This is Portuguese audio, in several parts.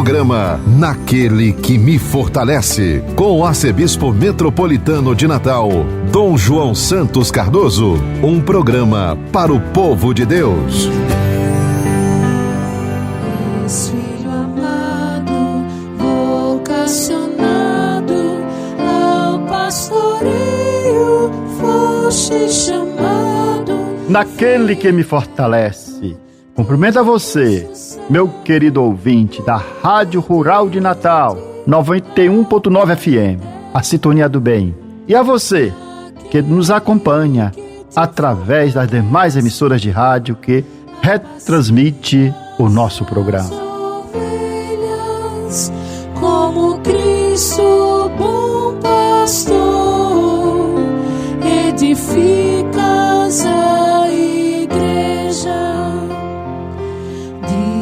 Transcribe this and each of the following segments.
Programa Naquele que me fortalece, com o arcebispo metropolitano de Natal, Dom João Santos Cardoso. Um programa para o povo de Deus. Filho amado, vocacionado ao pastoreio, foste chamado. Naquele que me fortalece. Cumprimento a você, meu querido ouvinte da Rádio Rural de Natal, 91.9 FM, a Sintonia do Bem. E a você, que nos acompanha através das demais emissoras de rádio que retransmite o nosso programa. Ovelhas, como Cristo, bom pastor, edificas a igreja.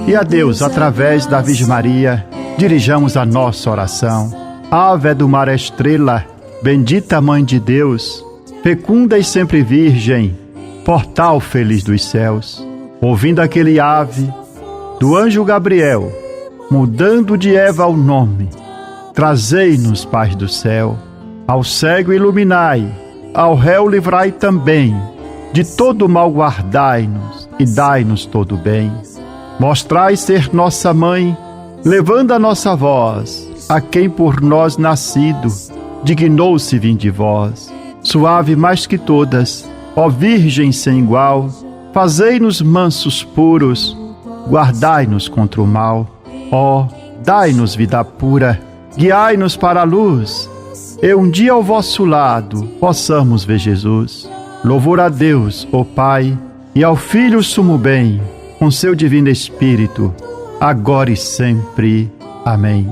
E a Deus, através da Virgem Maria, dirijamos a nossa oração. Ave do mar estrela, bendita Mãe de Deus, fecunda e sempre virgem, portal feliz dos céus. Ouvindo aquele ave do anjo Gabriel, mudando de Eva o nome, trazei-nos paz do céu. Ao cego iluminai, ao réu livrai também, de todo mal guardai-nos e dai-nos todo bem. Mostrai ser nossa mãe, levando a nossa voz, a quem por nós nascido, dignou-se vir de vós. Suave mais que todas, ó Virgem sem igual, fazei-nos mansos puros, guardai-nos contra o mal. Ó, dai-nos vida pura, guiai-nos para a luz, e um dia ao vosso lado possamos ver Jesus. Louvor a Deus, ó Pai, e ao Filho sumo bem, com seu divino Espírito, agora e sempre. Amém.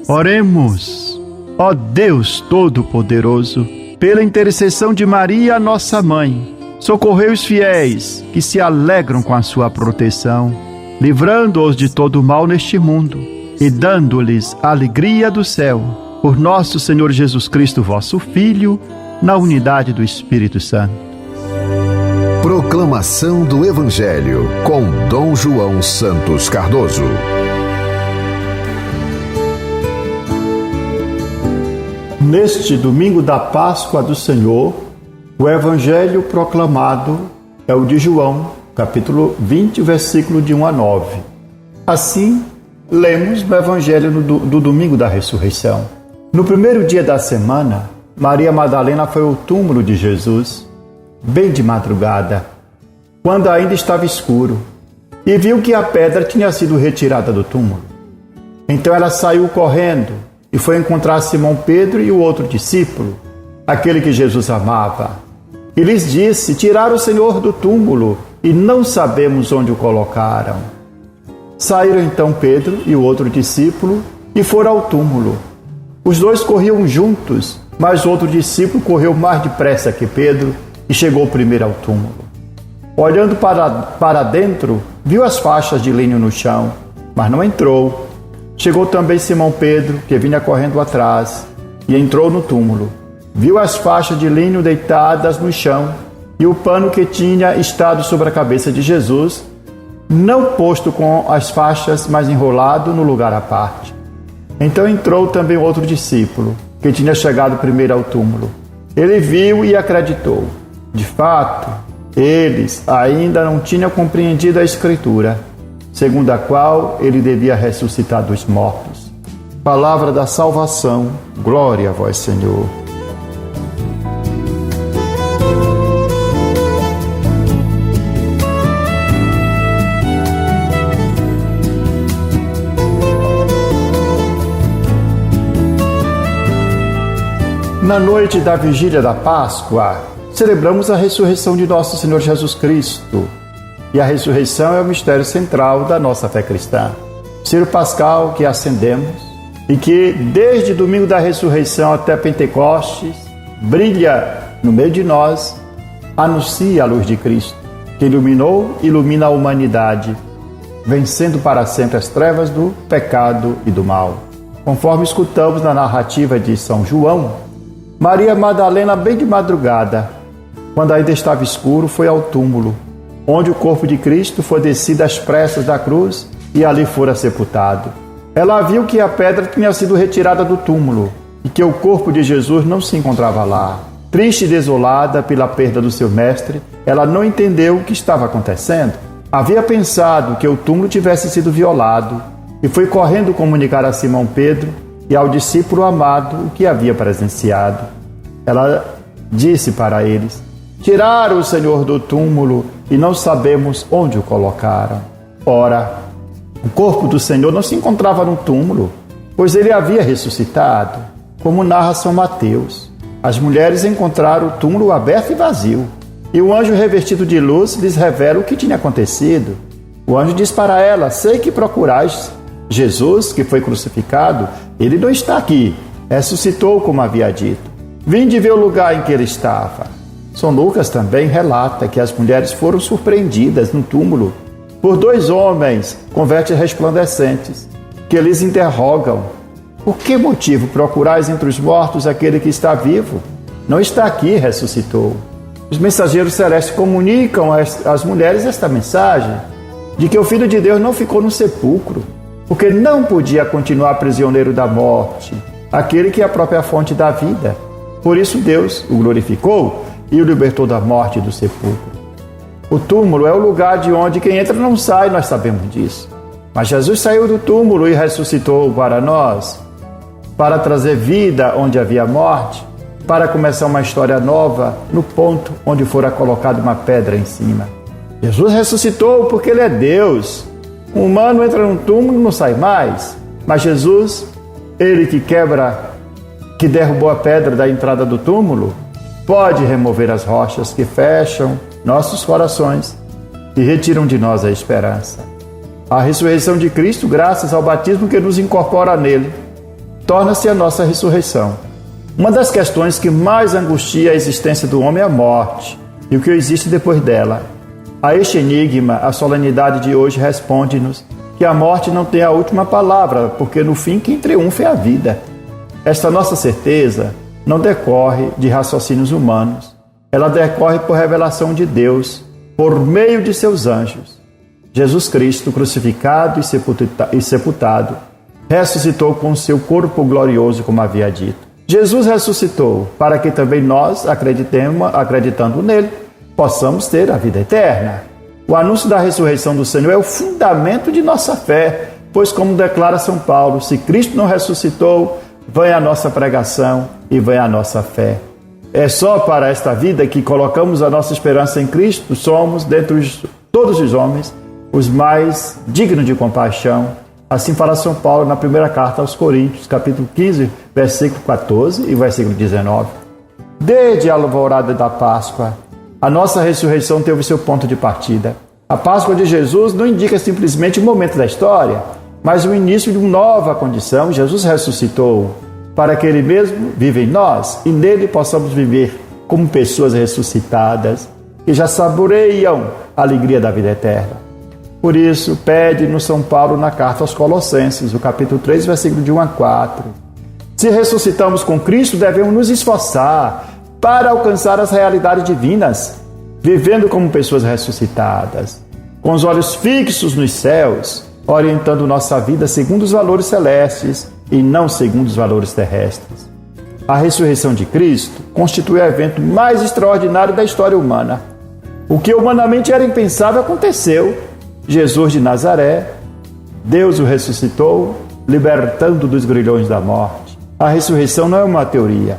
Oremos. Ó Deus Todo-Poderoso, pela intercessão de Maria, nossa Mãe, socorrei os fiéis que se alegram com a sua proteção, livrando-os de todo mal neste mundo e dando-lhes a alegria do céu. Por nosso Senhor Jesus Cristo, vosso Filho, na unidade do Espírito Santo. Proclamação do Evangelho com Dom João Santos Cardoso. Neste domingo da Páscoa do Senhor, o Evangelho proclamado é o de João, capítulo 20, versículo de 1 a 9. Assim, lemos no Evangelho do domingo da ressurreição. No primeiro dia da semana, Maria Madalena foi ao túmulo de Jesus, bem de madrugada, quando ainda estava escuro, e viu que a pedra tinha sido retirada do túmulo. Então ela saiu correndo e foi encontrar Simão Pedro e o outro discípulo, aquele que Jesus amava, e lhes disse: tiraram o Senhor do túmulo e não sabemos onde o colocaram. Saíram então Pedro e o outro discípulo e foram ao túmulo. Os dois corriam juntos, mas o outro discípulo correu mais depressa que Pedro e chegou primeiro ao túmulo. Olhando para dentro, viu as faixas de linho no chão, mas não entrou. Chegou também Simão Pedro, que vinha correndo atrás, e entrou no túmulo. Viu as faixas de linho deitadas no chão e o pano que tinha estado sobre a cabeça de Jesus, não posto com as faixas, mas enrolado no lugar à parte. Então entrou também outro discípulo, que tinha chegado primeiro ao túmulo. Ele viu e acreditou. De fato, eles ainda não tinham compreendido a Escritura, segundo a qual ele devia ressuscitar dos mortos. Palavra da salvação, glória a vós, Senhor. Na noite da vigília da Páscoa, celebramos a ressurreição de nosso Senhor Jesus Cristo. E a ressurreição é o mistério central da nossa fé cristã. Ciro Pascal que acendemos e que desde domingo da ressurreição até Pentecostes brilha no meio de nós, anuncia a luz de Cristo, que iluminou e ilumina a humanidade, vencendo para sempre as trevas do pecado e do mal. Conforme escutamos na narrativa de São João, Maria Madalena, bem de madrugada, quando ainda estava escuro, foi ao túmulo, onde o corpo de Cristo foi descido às pressas da cruz e ali fora sepultado. Ela viu que a pedra tinha sido retirada do túmulo e que o corpo de Jesus não se encontrava lá. Triste e desolada pela perda do seu mestre, ela não entendeu o que estava acontecendo. Havia pensado que o túmulo tivesse sido violado e foi correndo comunicar a Simão Pedro e ao discípulo amado o que havia presenciado. Ela disse para eles: tiraram o Senhor do túmulo e não sabemos onde o colocaram. Ora, o corpo do Senhor não se encontrava no túmulo, pois ele havia ressuscitado, como narra São Mateus. As mulheres encontraram o túmulo aberto e vazio, e o anjo revestido de luz lhes revela o que tinha acontecido. O anjo diz para ela: sei que procurais Jesus, que foi crucificado. Ele não está aqui, ressuscitou como havia dito. Vinde ver o lugar em que ele estava. São Lucas também relata que as mulheres foram surpreendidas no túmulo por dois homens com vestes resplandecentes, que lhes interrogam: por que motivo procurais entre os mortos aquele que está vivo? Não está aqui, ressuscitou. Os mensageiros celestes comunicam às mulheres esta mensagem de que o Filho de Deus não ficou no sepulcro, porque não podia continuar prisioneiro da morte, aquele que é a própria fonte da vida. Por isso Deus o glorificou e o libertou da morte e do sepulcro. O túmulo é o lugar de onde quem entra não sai, nós sabemos disso. Mas Jesus saiu do túmulo e ressuscitou para nós, para trazer vida onde havia morte, para começar uma história nova no ponto onde fora colocada uma pedra em cima. Jesus ressuscitou porque Ele é Deus. Um humano entra no túmulo e não sai mais. Mas Jesus, Ele que derrubou a pedra da entrada do túmulo, pode remover as rochas que fecham nossos corações e retiram de nós a esperança. A ressurreição de Cristo, graças ao batismo que nos incorpora nele, torna-se a nossa ressurreição. Uma das questões que mais angustia a existência do homem é a morte e o que existe depois dela. A este enigma, a solenidade de hoje responde-nos que a morte não tem a última palavra, porque no fim quem triunfa é a vida. Esta nossa certeza não decorre de raciocínios humanos. Ela decorre por revelação de Deus, por meio de seus anjos. Jesus Cristo, crucificado e sepultado, ressuscitou com seu corpo glorioso, como havia dito. Jesus ressuscitou para que também nós, acreditando nele, possamos ter a vida eterna. O anúncio da ressurreição do Senhor é o fundamento de nossa fé, pois, como declara São Paulo, se Cristo não ressuscitou, vem a nossa pregação e vem a nossa fé. É só para esta vida que colocamos a nossa esperança em Cristo, somos, dentre todos os homens, os mais dignos de compaixão. Assim fala São Paulo na primeira carta aos Coríntios, capítulo 15, versículo 14 e versículo 19. Desde a alvorada da Páscoa, a nossa ressurreição teve seu ponto de partida. A Páscoa de Jesus não indica simplesmente o momento da história, mas o início de uma nova condição. Jesus ressuscitou para que Ele mesmo viva em nós e nele possamos viver como pessoas ressuscitadas que já saboreiam a alegria da vida eterna. Por isso, pede-nos São Paulo na carta aos Colossenses, o capítulo 3, versículo de 1 a 4. Se ressuscitamos com Cristo, devemos nos esforçar para alcançar as realidades divinas, vivendo como pessoas ressuscitadas, com os olhos fixos nos céus, orientando nossa vida segundo os valores celestes e não segundo os valores terrestres. A ressurreição de Cristo constitui o evento mais extraordinário da história humana. O que humanamente era impensável aconteceu. Jesus de Nazaré, Deus o ressuscitou, libertando dos grilhões da morte. A ressurreição não é uma teoria,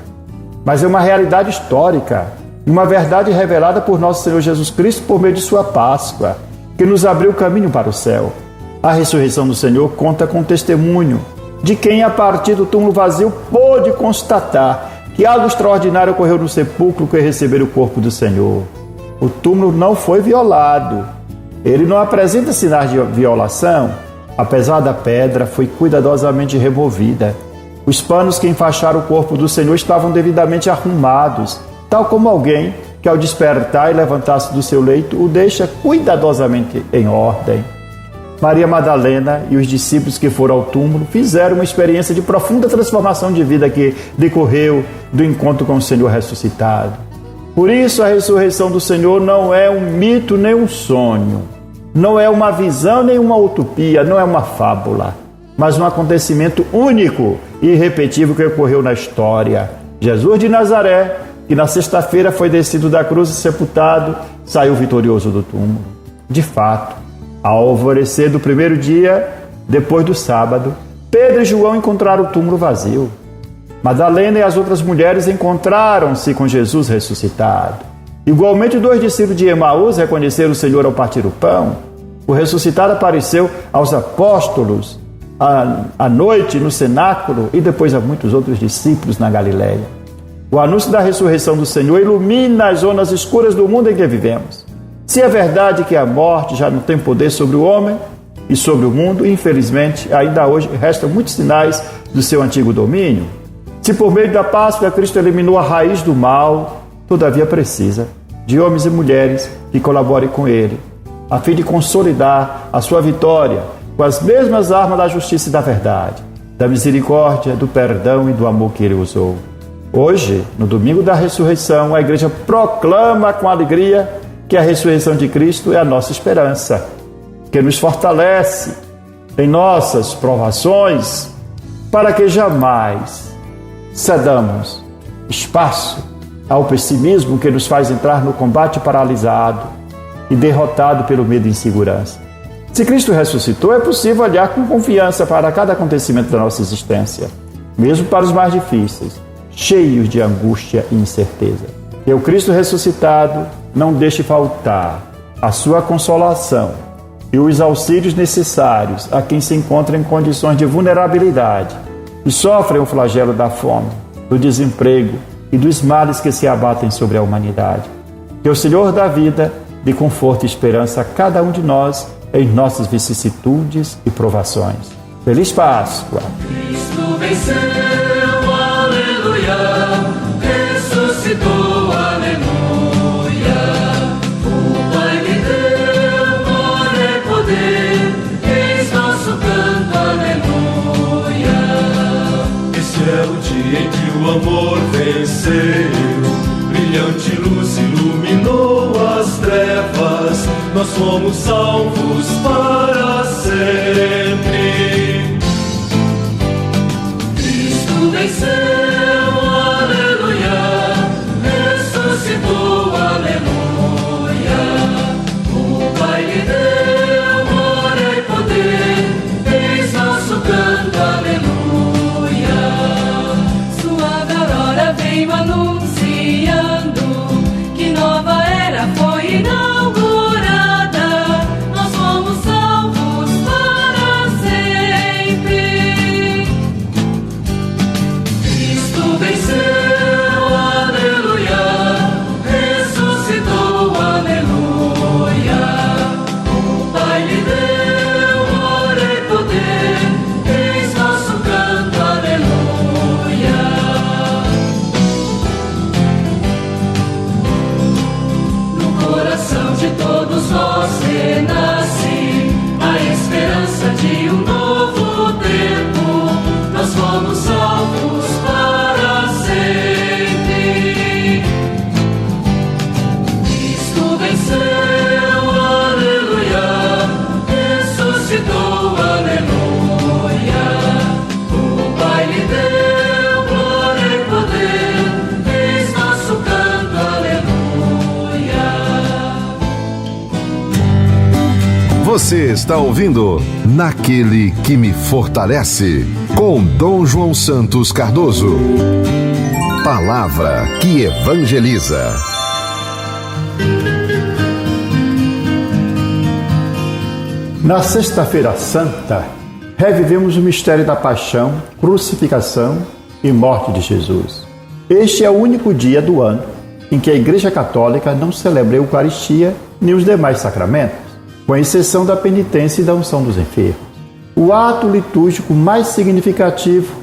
mas é uma realidade histórica, uma verdade revelada por nosso Senhor Jesus Cristo por meio de sua Páscoa, que nos abriu o caminho para o céu. A ressurreição do Senhor conta com o testemunho de quem, a partir do túmulo vazio, pôde constatar que algo extraordinário ocorreu no sepulcro que receber o corpo do Senhor. O túmulo não foi violado. Ele não apresenta sinais de violação, apesar da pedra foi cuidadosamente removida. Os panos que enfaixaram o corpo do Senhor estavam devidamente arrumados, tal como alguém que ao despertar e levantar-se do seu leito o deixa cuidadosamente em ordem. Maria Madalena e os discípulos que foram ao túmulo fizeram uma experiência de profunda transformação de vida que decorreu do encontro com o Senhor ressuscitado. Por isso, a ressurreição do Senhor não é um mito nem um sonho, não é uma visão nem uma utopia, não é uma fábula. mas um acontecimento único e irrepetível que ocorreu na história. Jesus de Nazaré, que na sexta-feira foi descido da cruz e sepultado, saiu vitorioso do túmulo. De fato, ao alvorecer do primeiro dia, depois do sábado, Pedro e João encontraram o túmulo vazio. Madalena e as outras mulheres encontraram-se com Jesus ressuscitado. Igualmente, 2 discípulos de Emaús reconheceram o Senhor ao partir o pão. O ressuscitado apareceu aos apóstolos à noite no cenáculo e depois a muitos outros discípulos na Galileia. O anúncio da ressurreição do Senhor ilumina as zonas escuras do mundo em que vivemos. Se é verdade que a morte já não tem poder sobre o homem e sobre o mundo, infelizmente, ainda hoje restam muitos sinais do seu antigo domínio. Se por meio da Páscoa Cristo eliminou a raiz do mal, todavia precisa de homens e mulheres que colaborem com Ele, a fim de consolidar a sua vitória com as mesmas armas da justiça e da verdade, da misericórdia, do perdão e do amor que Ele usou. Hoje, no domingo da ressurreição, a igreja proclama com alegria que a ressurreição de Cristo é a nossa esperança, que nos fortalece em nossas provações, para que jamais cedamos espaço ao pessimismo que nos faz entrar no combate paralisado e derrotado pelo medo e insegurança. Se Cristo ressuscitou, é possível olhar com confiança para cada acontecimento da nossa existência, mesmo para os mais difíceis, cheios de angústia e incerteza. Que o Cristo ressuscitado não deixe faltar a sua consolação e os auxílios necessários a quem se encontra em condições de vulnerabilidade e sofrem o flagelo da fome, do desemprego e dos males que se abatem sobre a humanidade. Que o Senhor da vida dê conforto e esperança a cada um de nós em nossas vicissitudes e provações. Feliz Páscoa! Cristo venceu, aleluia, ressuscitou, aleluia. O Pai lhe deu glória e poder, eis nosso canto, aleluia. Este é o dia em que o amor venceu, brilhante luz iluminou as trevas, nós somos salvos para sempre. Cristo venceu, aleluia, ressuscitou, aleluia. O Pai lhe deu glória e poder, eis nosso canto, aleluia. Suave aurora veio anunciando que nova era foi inaugurada, nós fomos salvos para sempre. Cristo venceu, aleluia, ressuscitou, aleluia. O Pai lhe deu glória e poder, eis nosso canto, aleluia. No coração de todos nós renasce a esperança de um novo tempo, nós fomos salvos para sempre. Cristo venceu, aleluia, ressuscitou, aleluia. O Pai lhe deu glória e poder, eis nosso canto, aleluia. Você está ouvindo Naquele que me fortalece, com Dom João Santos Cardoso. Palavra que evangeliza. Na Sexta-feira Santa, revivemos o mistério da paixão, crucificação e morte de Jesus. Este é o único dia do ano em que a Igreja Católica não celebra a Eucaristia nem os demais sacramentos, com exceção da penitência e da unção dos enfermos. O ato litúrgico mais significativo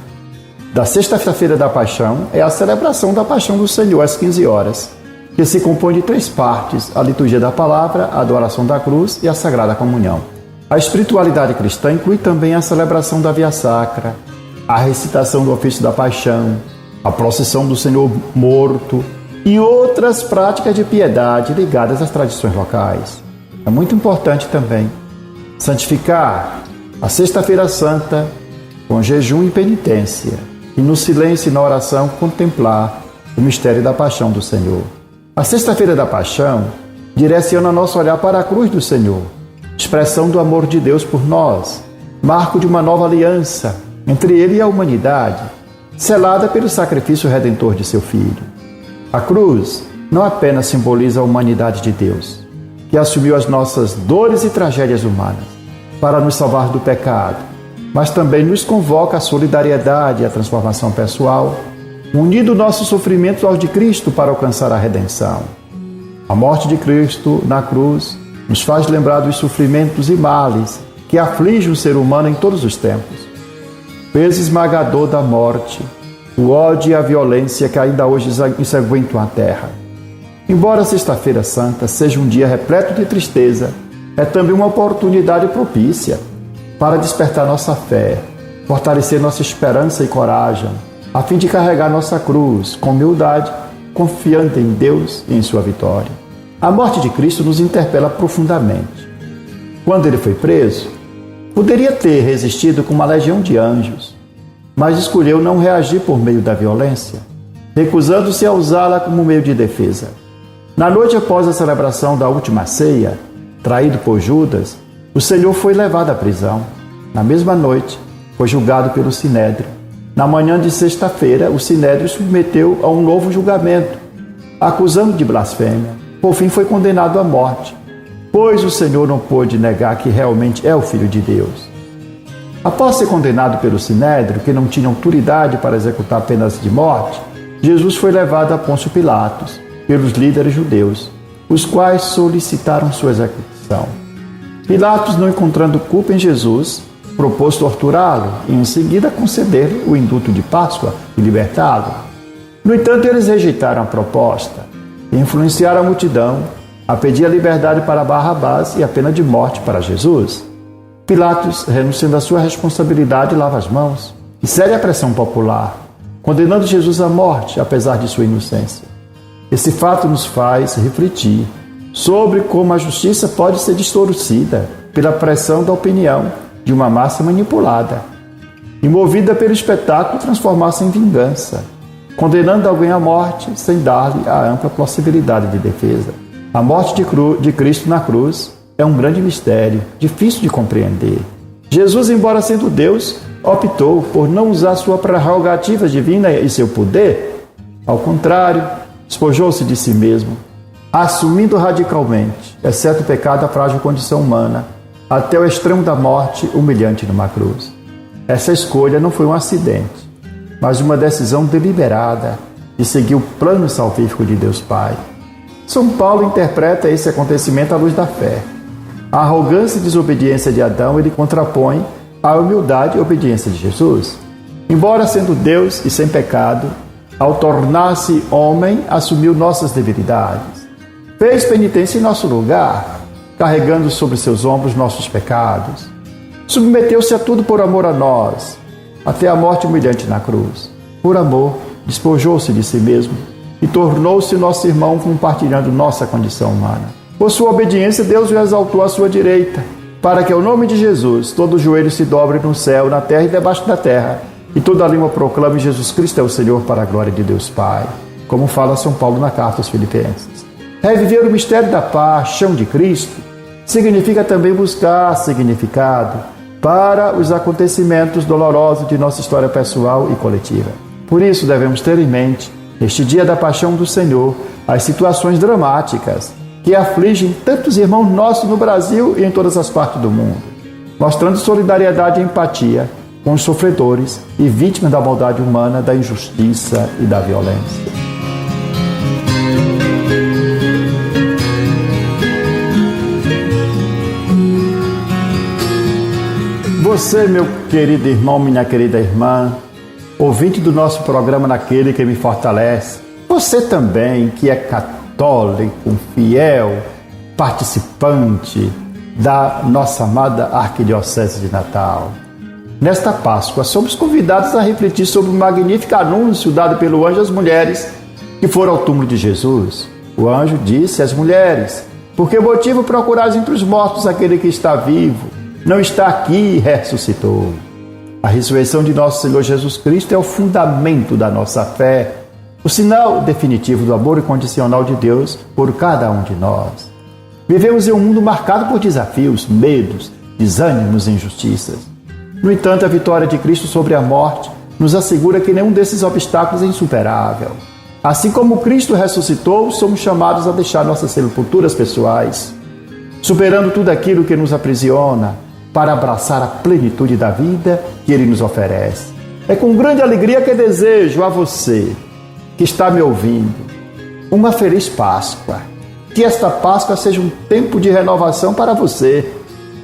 da Sexta-feira da Paixão é a celebração da Paixão do Senhor às 15 horas, que se compõe de 3 partes: a liturgia da palavra, a adoração da cruz e a Sagrada Comunhão. A espiritualidade cristã inclui também a celebração da Via Sacra, a recitação do ofício da Paixão, a procissão do Senhor morto e outras práticas de piedade ligadas às tradições locais. É muito importante também santificar a Sexta-feira Santa com jejum e penitência, e no silêncio e na oração contemplar o mistério da paixão do Senhor. A Sexta-feira da Paixão direciona nosso olhar para a cruz do Senhor, expressão do amor de Deus por nós, marco de uma nova aliança entre Ele e a humanidade, selada pelo sacrifício redentor de seu Filho. A cruz não apenas simboliza a humanidade de Deus, que assumiu as nossas dores e tragédias humanas para nos salvar do pecado, mas também nos convoca à solidariedade e à transformação pessoal, unindo nossos sofrimentos aos de Cristo para alcançar a redenção. A morte de Cristo na cruz nos faz lembrar dos sofrimentos e males que afligem o ser humano em todos os tempos. Peso esmagador da morte, o ódio e a violência que ainda hoje ensanguentam a terra. Embora a Sexta-feira Santa seja um dia repleto de tristeza, é também uma oportunidade propícia para despertar nossa fé, fortalecer nossa esperança e coragem, a fim de carregar nossa cruz com humildade, confiante em Deus e em sua vitória. A morte de Cristo nos interpela profundamente. Quando ele foi preso, poderia ter resistido com uma legião de anjos, mas escolheu não reagir por meio da violência, recusando-se a usá-la como meio de defesa. Na noite após a celebração da última ceia, traído por Judas, o Senhor foi levado à prisão. Na mesma noite, foi julgado pelo Sinédrio. Na manhã de sexta-feira, o Sinédrio submeteu a um novo julgamento, acusando de blasfêmia. Por fim, foi condenado à morte, pois o Senhor não pôde negar que realmente é o Filho de Deus. Após ser condenado pelo Sinédrio, que não tinha autoridade para executar penas de morte, Jesus foi levado a Pôncio Pilatos, pelos líderes judeus, os quais solicitaram sua execução. Pilatos, não encontrando culpa em Jesus, propôs torturá-lo e em seguida conceder-lhe o indulto de Páscoa e libertá-lo. No entanto, eles rejeitaram a proposta e influenciaram a multidão a pedir a liberdade para Barrabás e a pena de morte para Jesus. Pilatos, renunciando à sua responsabilidade, lava as mãos e cede à pressão popular, condenando Jesus à morte, apesar de sua inocência. Esse fato nos faz refletir sobre como a justiça pode ser distorcida pela pressão da opinião de uma massa manipulada e movida pelo espetáculo transformar-se em vingança, condenando alguém à morte sem dar-lhe a ampla possibilidade de defesa. A morte de Cristo na cruz é um grande mistério, difícil de compreender. Jesus, embora sendo Deus, optou por não usar sua prerrogativa divina e seu poder. Ao contrário, despojou-se de si mesmo, assumindo radicalmente, exceto o pecado, a frágil condição humana, até o extremo da morte humilhante numa cruz. Essa escolha não foi um acidente, mas uma decisão deliberada de seguir o plano salvífico de Deus Pai. São Paulo interpreta esse acontecimento à luz da fé. A arrogância e desobediência de Adão ele contrapõe à humildade e obediência de Jesus. Embora sendo Deus e sem pecado, ao tornar-se homem, assumiu nossas debilidades. Fez penitência em nosso lugar, carregando sobre seus ombros nossos pecados. Submeteu-se a tudo por amor a nós, até a morte humilhante na cruz. Por amor, despojou-se de si mesmo e tornou-se nosso irmão, compartilhando nossa condição humana. Por sua obediência, Deus o exaltou à sua direita, para que ao nome de Jesus todo joelho se dobre no céu, na terra e debaixo da terra, e toda língua proclame Jesus Cristo é o Senhor, para a glória de Deus Pai, como fala São Paulo na carta aos Filipenses. Reviver o mistério da paixão de Cristo significa também buscar significado para os acontecimentos dolorosos de nossa história pessoal e coletiva. Por isso devemos ter em mente, neste dia da paixão do Senhor, as situações dramáticas que afligem tantos irmãos nossos no Brasil e em todas as partes do mundo, mostrando solidariedade e empatia com os sofredores e vítimas da maldade humana, da injustiça e da violência. Você, meu querido irmão, minha querida irmã, ouvinte do nosso programa Naquele que me fortalece, você também que é católico, fiel, participante da nossa amada Arquidiocese de Natal. Nesta Páscoa, somos convidados a refletir sobre o magnífico anúncio dado pelo anjo às mulheres que foram ao túmulo de Jesus. O anjo disse às mulheres: por que motivo procurais entre os mortos aquele que está vivo? Não está aqui e ressuscitou. A ressurreição de nosso Senhor Jesus Cristo é o fundamento da nossa fé, o sinal definitivo do amor incondicional de Deus por cada um de nós. Vivemos em um mundo marcado por desafios, medos, desânimos e injustiças. No entanto, a vitória de Cristo sobre a morte nos assegura que nenhum desses obstáculos é insuperável. Assim como Cristo ressuscitou, somos chamados a deixar nossas sepulturas pessoais, superando tudo aquilo que nos aprisiona, para abraçar a plenitude da vida que Ele nos oferece. É com grande alegria que desejo a você, que está me ouvindo, uma feliz Páscoa. Que esta Páscoa seja um tempo de renovação para você,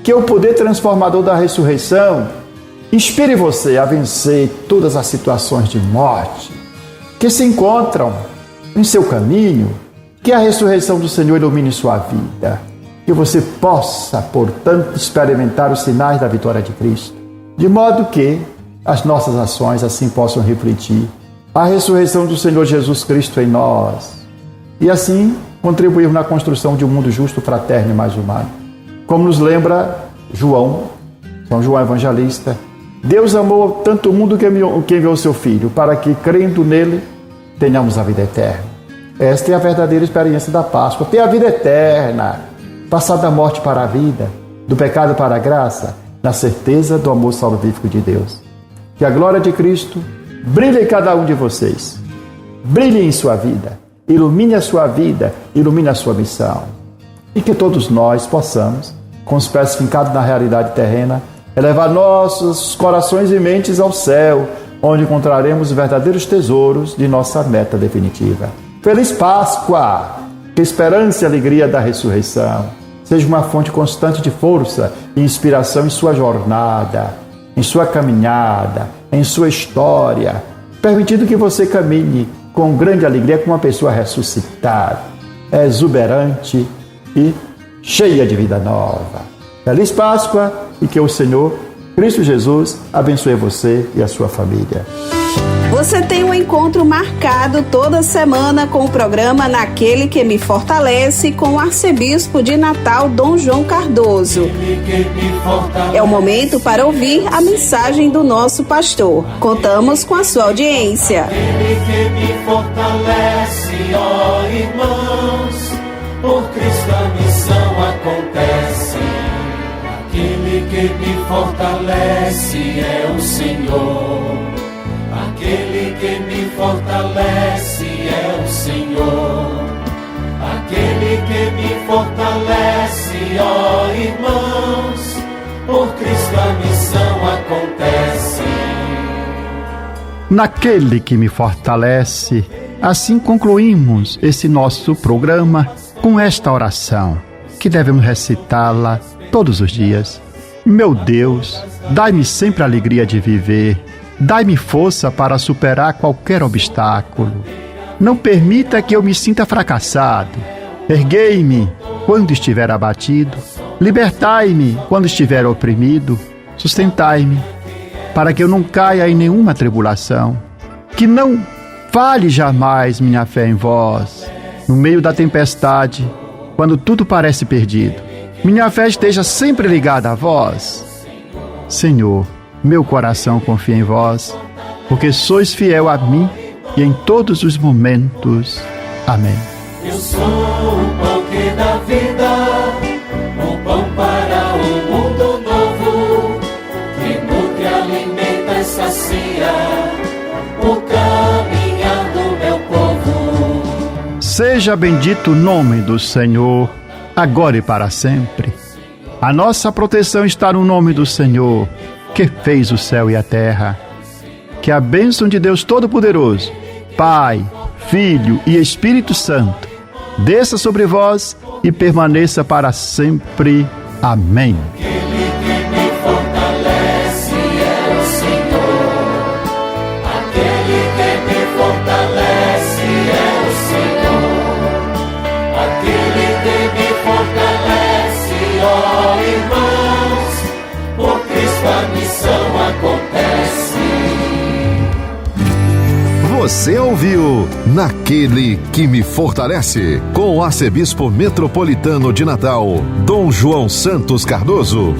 que o poder transformador da ressurreição inspire você a vencer todas as situações de morte que se encontram em seu caminho, que a ressurreição do Senhor ilumine sua vida, que você possa, portanto, experimentar os sinais da vitória de Cristo, de modo que as nossas ações assim possam refletir a ressurreição do Senhor Jesus Cristo em nós e assim contribuir na construção de um mundo justo, fraterno e mais humano. Como nos lembra São João Evangelista, Deus amou tanto o mundo que enviou seu Filho, para que, crendo nele, tenhamos a vida eterna. Esta é a verdadeira experiência da Páscoa, ter a vida eterna, passar da morte para a vida, do pecado para a graça, na certeza do amor salvífico de Deus. Que a glória de Cristo brilhe em cada um de vocês, brilhe em sua vida, ilumine a sua vida, ilumine a sua missão. E que todos nós possamos, com os pés fincados na realidade terrena, elevar nossos corações e mentes ao céu, onde encontraremos os verdadeiros tesouros de nossa meta definitiva. Feliz Páscoa! Que a esperança e a alegria da ressurreição seja uma fonte constante de força e inspiração em sua jornada, em sua caminhada, em sua história, permitindo que você caminhe com grande alegria como uma pessoa ressuscitada, exuberante e cheia de vida nova. Feliz Páscoa e que o Senhor, Cristo Jesus, abençoe você e a sua família. Você tem um encontro marcado toda semana com o programa Naquele que Me Fortalece, com o arcebispo de Natal, Dom João Cardoso. É o momento para ouvir a mensagem do nosso pastor. Contamos com a sua audiência. Aquele que me fortalece, ó irmãos, por Cristo a missão acontece. Aquele que me fortalece é o Senhor. Aquele que me fortalece é o Senhor. Aquele que me fortalece, ó irmãos, por Cristo a missão acontece. Naquele que me fortalece, assim concluímos esse nosso programa com esta oração, que devemos recitá-la todos os dias. Meu Deus, dai-me sempre a alegria de viver. Dai-me força para superar qualquer obstáculo. Não permita que eu me sinta fracassado. Erguei-me quando estiver abatido. Libertai-me quando estiver oprimido. Sustentai-me para que eu não caia em nenhuma tribulação. Que não falhe jamais minha fé em vós. No meio da tempestade, quando tudo parece perdido, minha fé esteja sempre ligada a vós. Senhor, meu coração confia em vós, porque sois fiel a mim e em todos os momentos. Amém. Eu sou o pão que dá vida, o pão para um mundo novo, que nutre, alimenta e sacia o caminhar do meu povo. Seja bendito o nome do Senhor, agora e para sempre. A nossa proteção está no nome do Senhor, que fez o céu e a terra. Que a bênção de Deus Todo-Poderoso, Pai, Filho e Espírito Santo, desça sobre vós e permaneça para sempre. Amém. Aquele que me fortalece é o Senhor. Aquele que me fortalece é o Senhor. Aquele que me fortalece, ó irmãos, por Cristo a missão acontece. Você ouviu Naquele que Me Fortalece, com o arcebispo metropolitano de Natal, Dom João Santos Cardoso.